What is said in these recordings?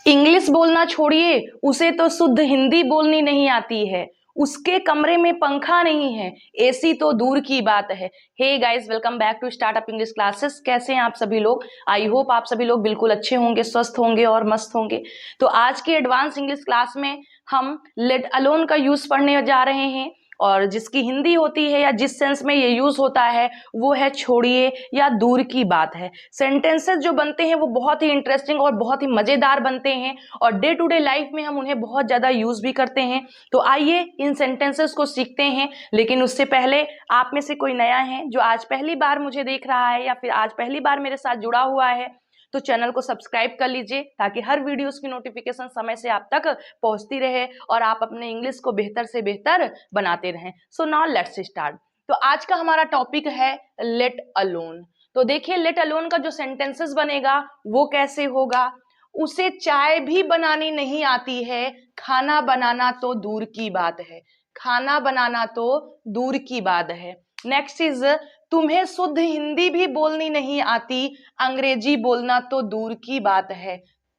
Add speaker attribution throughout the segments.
Speaker 1: English बोलना छोड़िए, उसे तो शुद्ध हिंदी बोलनी नहीं आती है। उसके कमरे में पंखा नहीं है, एसी तो दूर की बात है। Hey guys, welcome back to startup English classes. कैसे हैं आप सभी लोग? आई होप आप सभी लोग बिल्कुल अच्छे होंगे, स्वस्थ होंगे और मस्त होंगे। तो आज के एडवांस इंग्लिश क्लास में हम लेट अलोन का यूज पढ़ने जा रहे हैं, और जिसकी हिंदी होती है या जिस सेंस में ये यूज होता है वो है छोड़िए या दूर की बात है। सेंटेंसेस जो बनते हैं वो बहुत ही इंटरेस्टिंग और बहुत ही मजेदार बनते हैं, और डे टू डे लाइफ में हम उन्हें बहुत ज्यादा यूज भी करते हैं। तो आइए इन सेंटेंसेस को सीखते हैं। लेकिन उससे पहले, आप में से कोई नया है जो आज पहली बार मुझे देख रहा है या फिर आज पहली बार मेरे साथ जुड़ा हुआ है, तो चैनल को सब्सक्राइब कर लीजिए ताकि हर वीडियोस की नोटिफिकेशन समय से आप तक पहुंचती रहे और आप अपने इंग्लिश को बेहतर से बेहतर बनाते रहें। So now let's start. तो आज का हमारा टॉपिक है लेट अलोन। तो देखिए, लेट अलोन का जो सेंटेंसेस बनेगा वो कैसे होगा। उसे चाय भी बनानी नहीं आती है, खाना बनाना तो दूर की बात है। खाना बनाना तो दूर की बात है। नेक्स्ट इज, तुम्हें शुद्ध हिंदी भी बोलनी नहीं आती, अंग्रेजी बोलना तो दूर की बात है।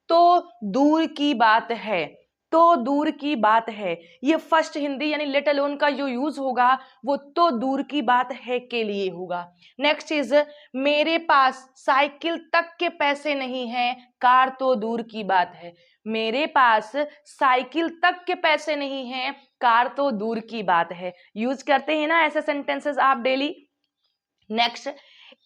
Speaker 1: तो दूर की बात है, तो दूर की बात है। ये फर्स्ट हिंदी यानी लेट अलोन का जो यूज होगा वो तो दूर की बात है के लिए होगा। नेक्स्ट इज, मेरे पास साइकिल तक के पैसे नहीं हैं, कार तो दूर की बात है। मेरे पास साइकिल तक के पैसे नहीं हैं, कार तो दूर की बात है। यूज करते हैं ना ऐसे सेंटेंसेस आप डेली। नेक्स्ट,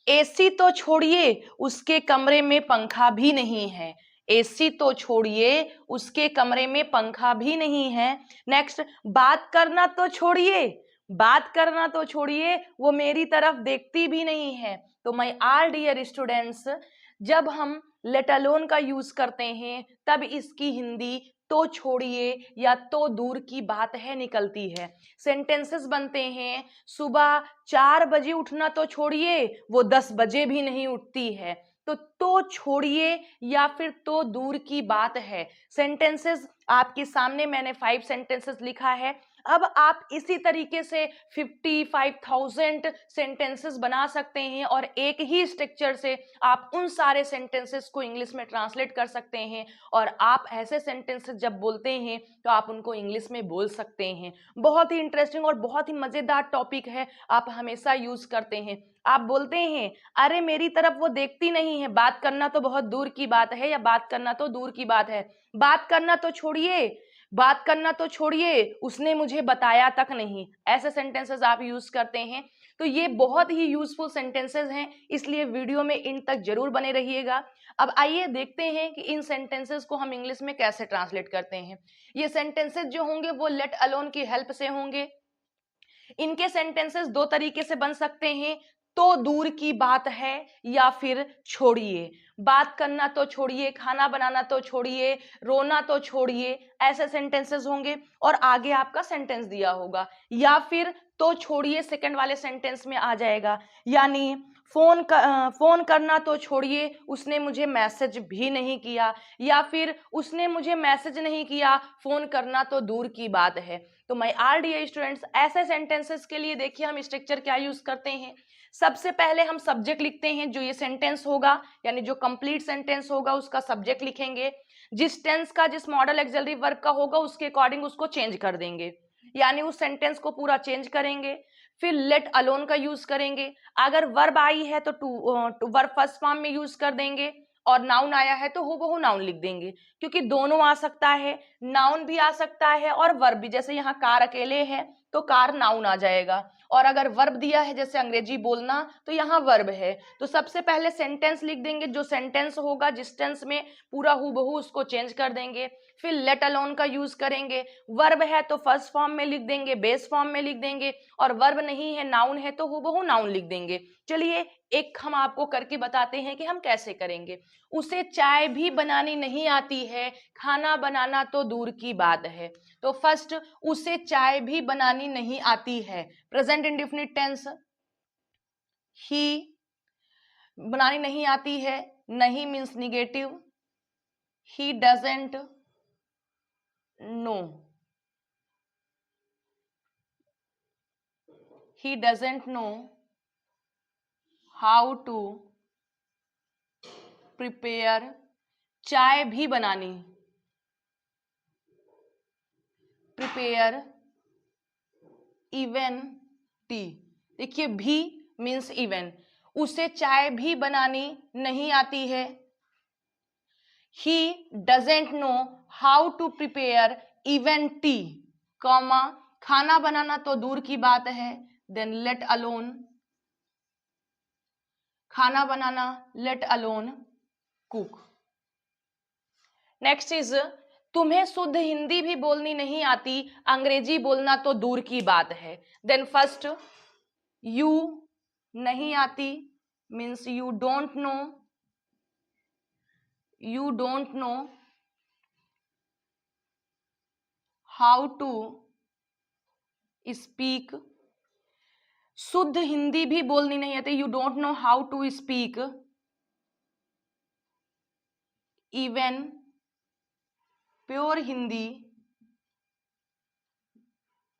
Speaker 1: एसी तो छोड़िए, उसके कमरे में पंखा भी नहीं है। एसी तो छोड़िए, उसके कमरे में पंखा भी नहीं है। नेक्स्ट, बात करना तो छोड़िए, बात करना तो छोड़िए, वो मेरी तरफ देखती भी नहीं है। तो माय ऑल डियर स्टूडेंट्स, जब हम लेट अलोन का यूज करते हैं तब इसकी हिंदी तो छोड़िए या तो दूर की बात है निकलती है। सेंटेंसेस बनते हैं, सुबह 4 बजे उठना तो छोड़िए, वो 10 बजे भी नहीं उठती है। तो छोड़िए या फिर तो दूर की बात है। सेंटेंसेस आपके सामने मैंने 5 सेंटेंसेस लिखा है। अब आप इसी तरीके से 55,000 सेंटेंसेस बना सकते हैं और एक ही स्ट्रक्चर से आप उन सारे सेंटेंसेस को इंग्लिश में ट्रांसलेट कर सकते हैं, और आप ऐसे सेंटेंसेस जब बोलते हैं तो आप उनको इंग्लिश में बोल सकते हैं। बहुत ही इंटरेस्टिंग और बहुत ही मजेदार टॉपिक है, आप हमेशा यूज करते हैं। आप बोलते हैं, अरे मेरी तरफ वो देखती नहीं है, बात करना तो बहुत दूर की बात है, या बात करना तो दूर की बात है। बात करना तो छोड़िए, बात करना तो छोड़िए, उसने मुझे बताया तक नहीं। ऐसे सेंटेंसेस आप यूज करते हैं। तो ये बहुत ही यूजफुल सेंटेंसेस हैं, इसलिए वीडियो में इन तक जरूर बने रहिएगा। अब आइए देखते हैं कि इन सेंटेंसेस को हम इंग्लिश में कैसे ट्रांसलेट करते हैं। ये सेंटेंसेस जो होंगे वो लेट अलोन की हेल्प से होंगे। इनके सेंटेंसेस दो तरीके से बन सकते हैं, तो दूर की बात है या फिर छोड़िए। बात करना तो छोड़िए, खाना बनाना तो छोड़िए, रोना तो छोड़िए, ऐसे सेंटेंसेस होंगे। और आगे आपका सेंटेंस दिया होगा, या फिर तो छोड़िए सेकंड वाले सेंटेंस में आ जाएगा। यानी फोन करना तो छोड़िए, उसने मुझे मैसेज भी नहीं किया, या फिर उसने मुझे मैसेज नहीं किया, फोन करना तो दूर की बात है। तो माय ऑल डियर स्टूडेंट्स, ऐसे सेंटेंसेस के लिए देखिए हम स्ट्रक्चर क्या यूज करते हैं। सबसे पहले हम सब्जेक्ट लिखते हैं, जो ये सेंटेंस होगा यानी जो कंप्लीट सेंटेंस होगा उसका सब्जेक्ट लिखेंगे। जिस टेंस का, जिस मॉडल एक्सिलरी वर्ब का होगा उसके अकॉर्डिंग उसको चेंज कर देंगे, यानी उस सेंटेंस को पूरा चेंज करेंगे। फिर लेट अलोन का यूज करेंगे। अगर वर्ब आई है तो टू वर्ब फर्स्ट फॉर्म में यूज कर देंगे, और नाउन आया है तो हूबहू नाउन लिख देंगे, क्योंकि दोनों आ सकता है, नाउन भी आ सकता है और वर्ब भी। जैसे यहाँ कार अकेले है तो कार नाउन आ जाएगा, और अगर वर्ब दिया है जैसे अंग्रेजी बोलना तो यहाँ वर्ब है। तो सबसे पहले सेंटेंस लिख देंगे, जो सेंटेंस होगा जिस टेंस में पूरा हूबहू उसको चेंज कर देंगे। फिर लेट अलोन का यूज करेंगे। वर्ब है तो फर्स्ट फॉर्म में लिख देंगे, बेस फॉर्म में लिख देंगे, और वर्ब नहीं है, नाउन है तो हूबहू नाउन लिख देंगे। चलिए एक हम आपको करके बताते हैं कि हम कैसे करेंगे। उसे चाय भी बनानी नहीं आती है, खाना बनाना तो दूर की बात है। तो फर्स्ट, उसे चाय भी बनानी नहीं आती है, प्रेजेंट इंडेफिनिट टेंस। ही बनानी नहीं आती है, नहीं means negative. He doesn't no, he doesn't know how to prepare चाय भी बनानी, प्रिपेयर इवन टी। देखिए भी मीन्स इवन, उसे चाय भी बनानी नहीं आती है। He doesn't know how to prepare even tea, comma खाना बनाना तो दूर की बात है, देन लेट अलोन खाना बनाना, let alone cook. Next is तुम्हें शुद्ध हिंदी भी बोलनी नहीं आती, अंग्रेजी बोलना तो दूर की बात है। देन फर्स्ट यू नहीं आती means you don't know, you don't know how to speak, शुद्ध हिंदी भी बोलनी नहीं आती, you don't know how to speak even pure Hindi,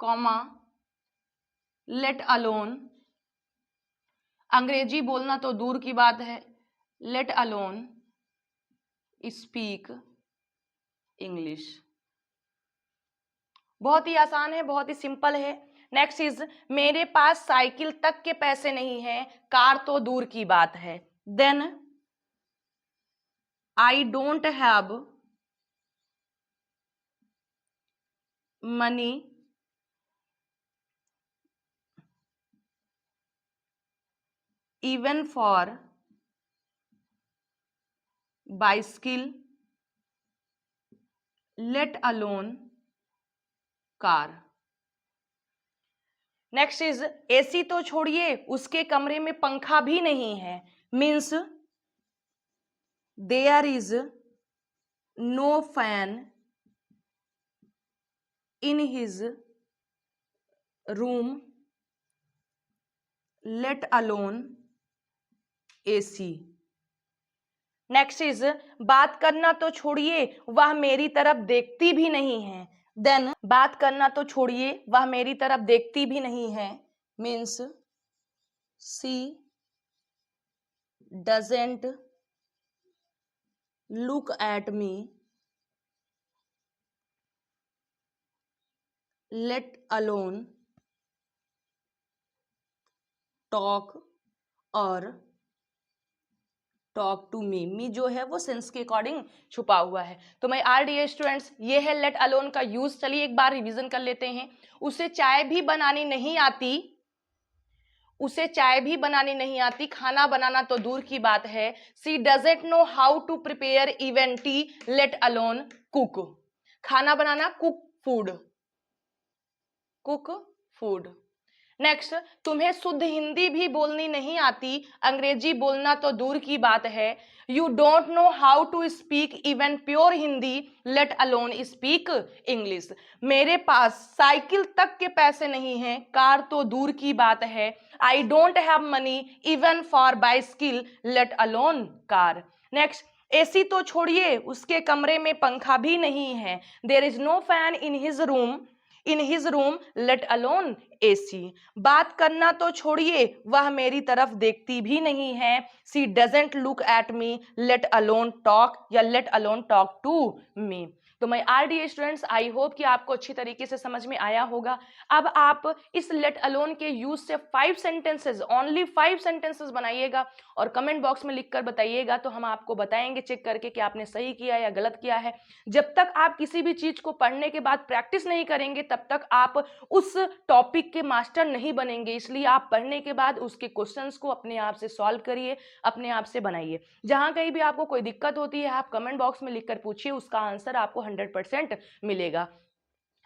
Speaker 1: comma let alone Angrezi बोलना तो दूर की बात है, लेट अलोन स्पीक इंग्लिश। बहुत ही आसान है, बहुत ही सिंपल है। नेक्स्ट इज मेरे पास साइकिल तक के पैसे नहीं है, कार तो दूर की बात है। Then I don't have money even for bicycle, let alone car. Next is AC तो छोड़िए उसके कमरे में पंखा भी नहीं है, means there is no fan in his room, let alone AC. Next is बात करना तो छोड़िए वह मेरी तरफ देखती भी नहीं है, देन बात करना तो छोड़िए वह मेरी तरफ देखती भी नहीं है means she doesn't look at me, let alone talk और टॉक टू मी जो है वो सेंस के अकॉर्डिंग छुपा हुआ है। तो मैं आर डी स्टूडेंट्स ये है लेट अलोन का यूज। चलिए एक बार रिवीजन कर लेते हैं। उसे चाय भी बनानी नहीं आती, उसे चाय भी बनानी नहीं आती, खाना बनाना तो दूर की बात है। She doesn't know how to prepare even tea, let alone cook. खाना बनाना cook food, cook food. Next तुम्हें शुद्ध हिंदी भी बोलनी नहीं आती, अंग्रेजी बोलना तो दूर की बात है। You don't know how to speak even pure Hindi, let alone speak English. मेरे पास साइकिल तक के पैसे नहीं हैं, कार तो दूर की बात है। I don't have money even for bicycle, let alone car. Next AC तो छोड़िए उसके कमरे में पंखा भी नहीं है। There is no fan in his room, let alone AC. बात करना तो छोड़िए वह मेरी तरफ देखती भी नहीं है। She doesn't look at me, let alone talk या let alone talk to me. तो मैं आर डी स्टूडेंट्स आई होप कि आपको अच्छी तरीके से समझ में आया होगा। अब आप इस लेट अलोन के यूज से 5 सेंटेंसेस, ओनली 5 सेंटेंसेस बनाइएगा और कमेंट बॉक्स में लिखकर बताइएगा, तो हम आपको बताएंगे चेक करके कि आपने सही किया या गलत किया है। जब तक आप किसी भी चीज को पढ़ने के बाद प्रैक्टिस नहीं करेंगे तब तक आप उस टॉपिक के मास्टर नहीं बनेंगे। इसलिए आप पढ़ने के बाद उसके क्वेश्चंस को अपने आप से सॉल्व करिए, अपने आप से बनाइए। जहां कहीं भी आपको कोई दिक्कत होती है आप कमेंट बॉक्स में लिखकर पूछिए, उसका आंसर आपको 100% मिलेगा।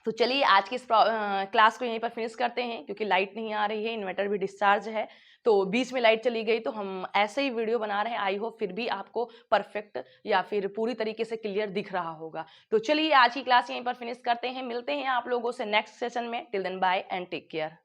Speaker 1: तो चलिए आज की इस क्लास को यहीं पर फिनिश करते हैं, क्योंकि लाइट नहीं आ रही है, इन्वर्टर भी डिस्चार्ज है, तो बीच में लाइट चली गई तो हम ऐसे ही वीडियो बना रहे हैं। आई होप फिर भी आपको परफेक्ट या फिर पूरी तरीके से क्लियर दिख रहा होगा। तो चलिए आज की क्लास यहीं पर फिनिश करते हैं, मिलते हैं आप लोगों से नेक्स्ट सेशन में। Till then bye and take care.